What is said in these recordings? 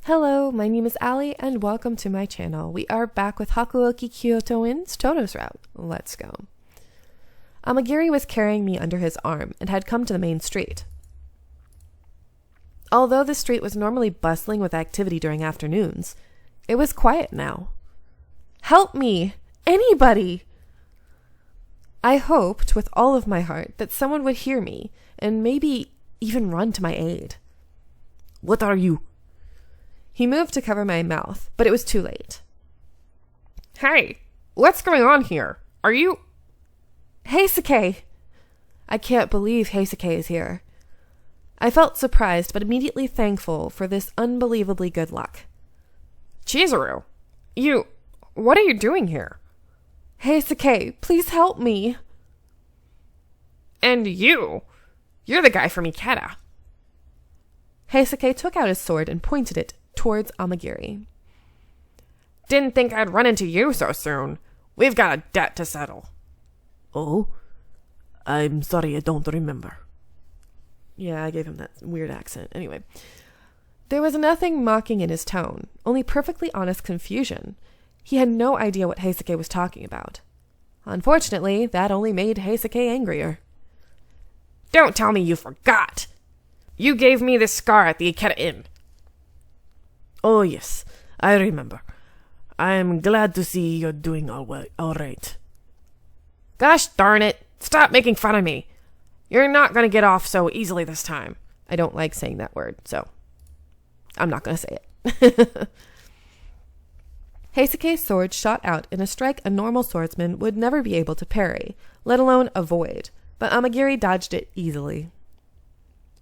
Hello, my name is Ali and welcome to my channel. We are back with Hakuoki Kyoto Inn's Toudou's route. Let's go. Amagiri was carrying me under his arm and had come to the main street. Although the street was normally bustling with activity during afternoons, it was quiet now. Help me! Anybody! I hoped with all of my heart that someone would hear me and maybe even run to my aid. What are you? He moved to cover my mouth, but it was too late. Hey, what's going on here? Are you... Heisuke! I can't believe Heisuke is here. I felt surprised, but immediately thankful for this unbelievably good luck. Chizuru, what are you doing here? Heisuke, please help me. And you're the guy from Ikeda. Heisuke took out his sword and pointed it towards Amagiri. Didn't think I'd run into you so soon. We've got a debt to settle. Oh? I'm sorry, I don't remember. Yeah, I gave him that weird accent. Anyway, there was nothing mocking in his tone, only perfectly honest confusion. He had no idea what Heisuke was talking about. Unfortunately, that only made Heisuke angrier. Don't tell me you forgot! You gave me this scar at the Ikeda Inn. Oh yes, I remember. I'm glad to see you're doing all right. Gosh darn it, stop making fun of me. You're not going to get off so easily this time. I don't like saying that word, so I'm not going to say it. Heisuke's sword shot out in a strike a normal swordsman would never be able to parry, let alone avoid, but Amagiri dodged it easily.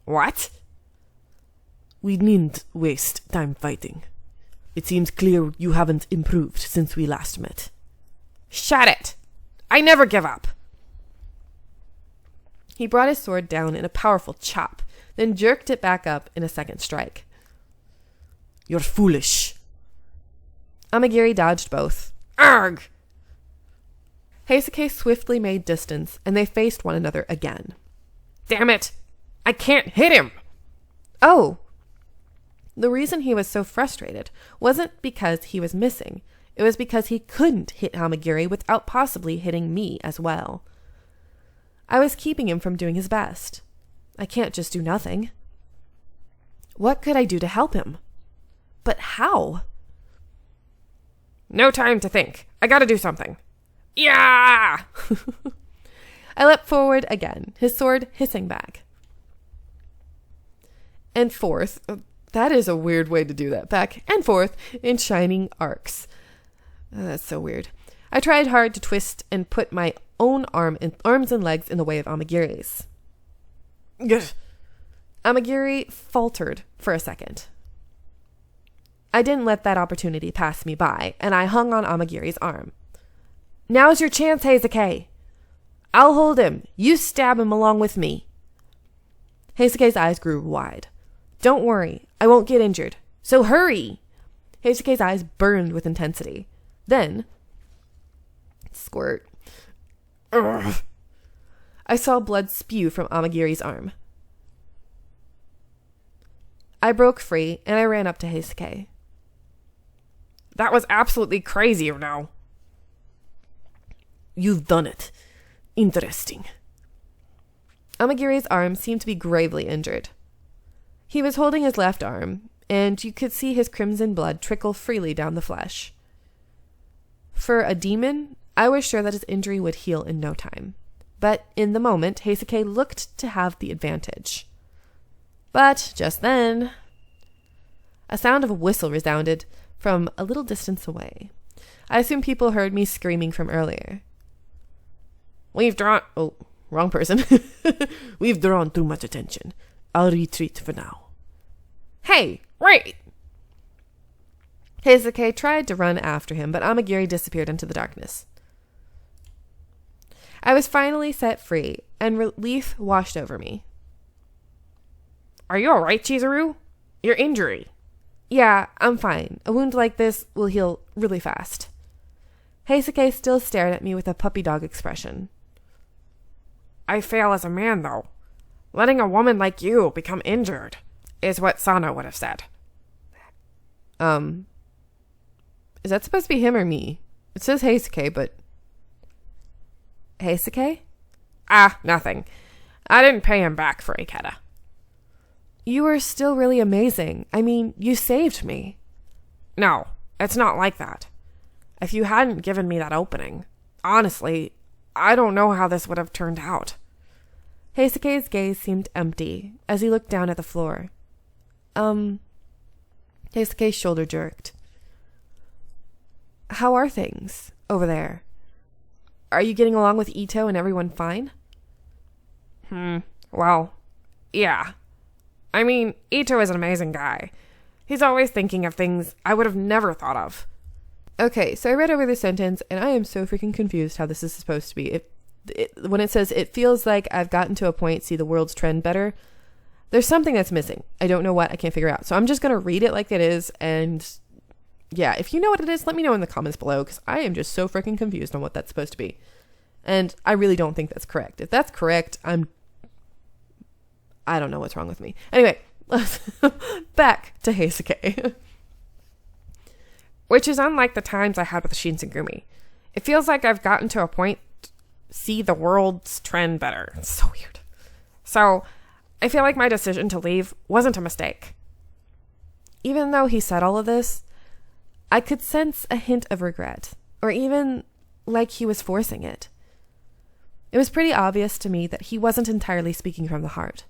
What? We needn't waste time fighting. It seems clear you haven't improved since we last met. Shut it! I never give up! He brought his sword down in a powerful chop, then jerked it back up in a second strike. You're foolish. Amagiri dodged both. Arg! Heisuke swiftly made distance, and they faced one another again. Damn it! I can't hit him! Oh! The reason he was so frustrated wasn't because he was missing. It was because he couldn't hit Amagiri without possibly hitting me as well. I was keeping him from doing his best. I can't just do nothing. What could I do to help him? But how? No time to think. I gotta do something. Yeah! I leapt forward again, his sword hissing back. And forth, that is a weird way to do that, back and forth in shining arcs. That's so weird. I tried hard to twist and put my own arms and legs in the way of Amagiri's. Amagiri faltered for a second. I didn't let that opportunity pass me by, and I hung on Amagiri's arm. Now's your chance, Heisuke. I'll hold him. You stab him along with me. Heisuke's eyes grew wide. Don't worry, I won't get injured. So hurry! Heisuke's eyes burned with intensity. Then, squirt. Ugh. I saw blood spew from Amagiri's arm. I broke free, and I ran up to Heisuke. That was absolutely crazy, you know. You've done it. Interesting. Amagiri's arm seemed to be gravely injured. He was holding his left arm, and you could see his crimson blood trickle freely down the flesh. For a demon, I was sure that his injury would heal in no time. But in the moment, Heisuke looked to have the advantage. But just then, a sound of a whistle resounded from a little distance away. I assume people heard me screaming from earlier. Oh, wrong person. We've drawn too much attention. I'll retreat for now. Hey, wait! Heisuke tried to run after him, but Amagiri disappeared into the darkness. I was finally set free, and relief washed over me. Are you alright, Chizuru? Your injury. Yeah, I'm fine. A wound like this will heal really fast. Heisuke still stared at me with a puppy dog expression. I fail as a man, though. Letting a woman like you become injured is what Sana would have said. Is that supposed to be him or me? It says Heisuke, but... Heisuke? Ah, nothing. I didn't pay him back for Ikeda. You were still really amazing. I mean, you saved me. No, it's not like that. If you hadn't given me that opening, honestly, I don't know how this would have turned out. Heisuke's gaze seemed empty as he looked down at the floor. Heisuke's shoulder jerked. How are things over there? Are you getting along with Ito and everyone fine? Well, yeah. I mean, Ito is an amazing guy. He's always thinking of things I would have never thought of. Okay, so I read over this sentence, and I am so freaking confused how this is supposed to be. When it says, it feels like I've gotten to a point, see the world's trend better, there's something that's missing. I don't know what, I can't figure out. So I'm just going to read it like it is, and yeah, if you know what it is, let me know in the comments below, because I am just so freaking confused on what that's supposed to be. And I really don't think that's correct. If that's correct, I don't know what's wrong with me. Anyway, let's back to Heisuke. Which is unlike the times I had with Shinsengumi. It feels like I've gotten to a point, see the world's trend better. It's so weird. So, I feel like my decision to leave wasn't a mistake. Even though he said all of this, I could sense a hint of regret, or even like he was forcing it. It was pretty obvious to me that he wasn't entirely speaking from the heart.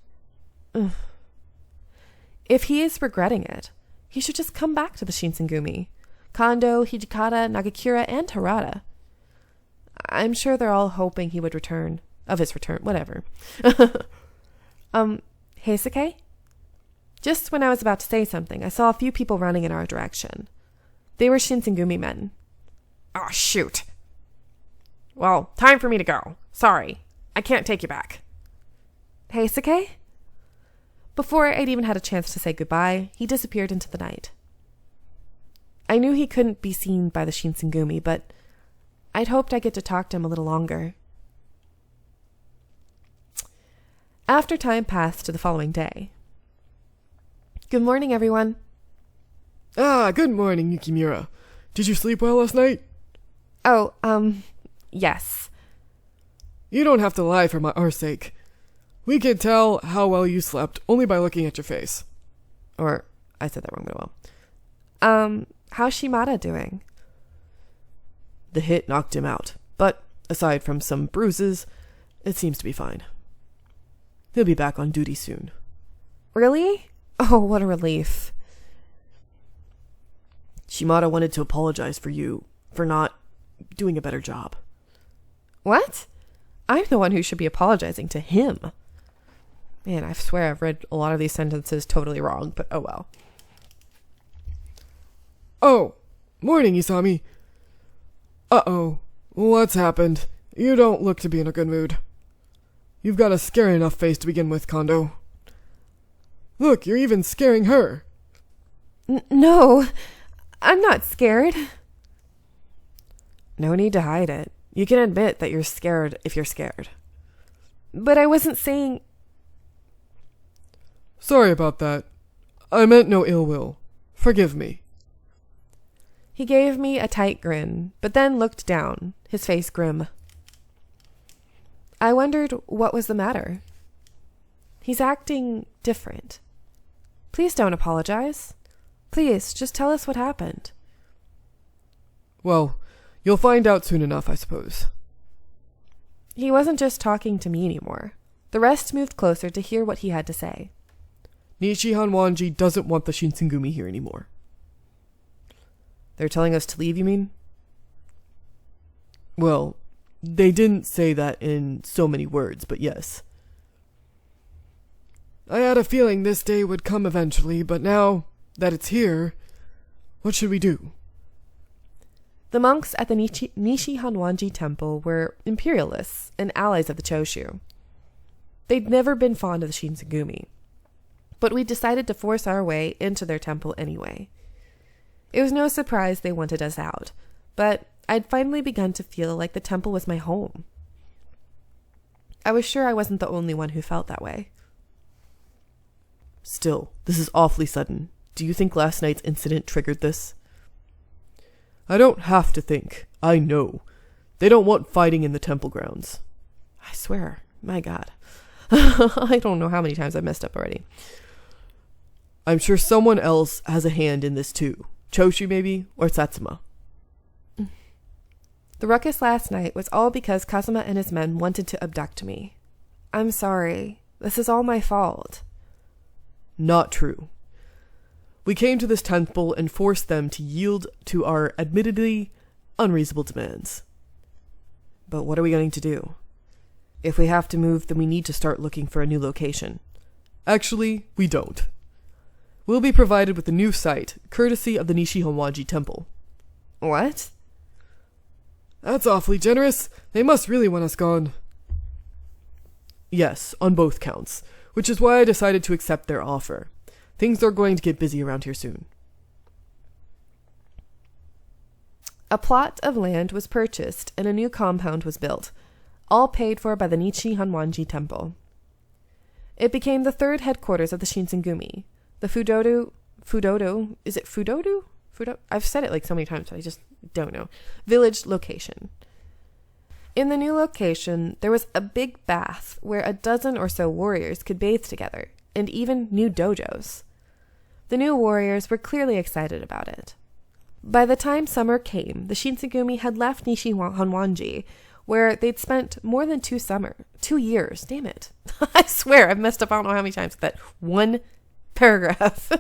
Ugh. If he is regretting it, he should just come back to the Shinsengumi. Kondo, Hijikata, Nagakura, and Harada. I'm sure they're all hoping he would return. Of his return, whatever. Heisuke? Just when I was about to say something, I saw a few people running in our direction. They were Shinsengumi men. Oh, shoot. Well, time for me to go. Sorry, I can't take you back. Heisuke? Before I'd even had a chance to say goodbye, he disappeared into the night. I knew he couldn't be seen by the Shinsengumi, but I'd hoped I'd get to talk to him a little longer. After time passed to the following day. Good morning, everyone. Ah, good morning, Yukimura. Did you sleep well last night? Oh, yes. You don't have to lie for our sake. We can tell how well you slept only by looking at your face. Or, I said that wrong, but well. How's Shimada doing? The hit knocked him out, but aside from some bruises, it seems to be fine. He'll be back on duty soon. Really? Oh, what a relief. Shimada wanted to apologize for you for not doing a better job. What? I'm the one who should be apologizing to him. Man, I swear I've read a lot of these sentences totally wrong, but oh well. Oh, morning, Isami. Uh-oh, what's happened? You don't look to be in a good mood. You've got a scary enough face to begin with, Kondo. Look, you're even scaring her. No, I'm not scared. No need to hide it. You can admit that you're scared if you're scared. But I wasn't saying... Sorry about that. I meant no ill will. Forgive me. He gave me a tight grin, but then looked down, his face grim. I wondered what was the matter. He's acting different. Please don't apologize. Please, just tell us what happened. Well, you'll find out soon enough, I suppose. He wasn't just talking to me anymore. The rest moved closer to hear what he had to say. Nishi Hanwanji doesn't want the Shinsengumi here anymore. They're telling us to leave, you mean? Well, they didn't say that in so many words, but yes. I had a feeling this day would come eventually, but now that it's here, what should we do? The monks at the Nishi Hanwanji temple were imperialists and allies of the Choshu. They'd never been fond of the Shinsengumi, but we decided to force our way into their temple anyway. It was no surprise they wanted us out, but I'd finally begun to feel like the temple was my home. I was sure I wasn't the only one who felt that way. Still, this is awfully sudden. Do you think last night's incident triggered this? I don't have to think. I know. They don't want fighting in the temple grounds. I swear. My God. I don't know how many times I've messed up already. I'm sure someone else has a hand in this too. Choshi maybe, or Satsuma. The ruckus last night was all because Kazuma and his men wanted to abduct me. I'm sorry. This is all my fault. Not true. We came to this temple and forced them to yield to our admittedly unreasonable demands. But what are we going to do? If we have to move, then we need to start looking for a new location. Actually, we don't. We'll be provided with a new site, courtesy of the Nishi-Honwanji Temple. What? That's awfully generous. They must really want us gone. Yes, on both counts, which is why I decided to accept their offer. Things are going to get busy around here soon. A plot of land was purchased and a new compound was built, all paid for by the Nishi-Honwanji Temple. It became the third headquarters of the Shinsengumi, the Fudodo, is it Fudodo? I've said it like so many times, I just don't know. Village location. In the new location, there was a big bath where a dozen or so warriors could bathe together, and even new dojos. The new warriors were clearly excited about it. By the time summer came, the Shinsengumi had left Nishi-Honwanji, where they'd spent more than 2 years. Damn it. I swear I've messed up I don't know how many times with that one paragraph.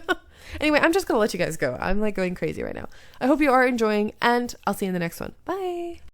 Anyway, I'm just going to let you guys go. I'm like going crazy right now. I hope you are enjoying, and I'll see you in the next one. Bye.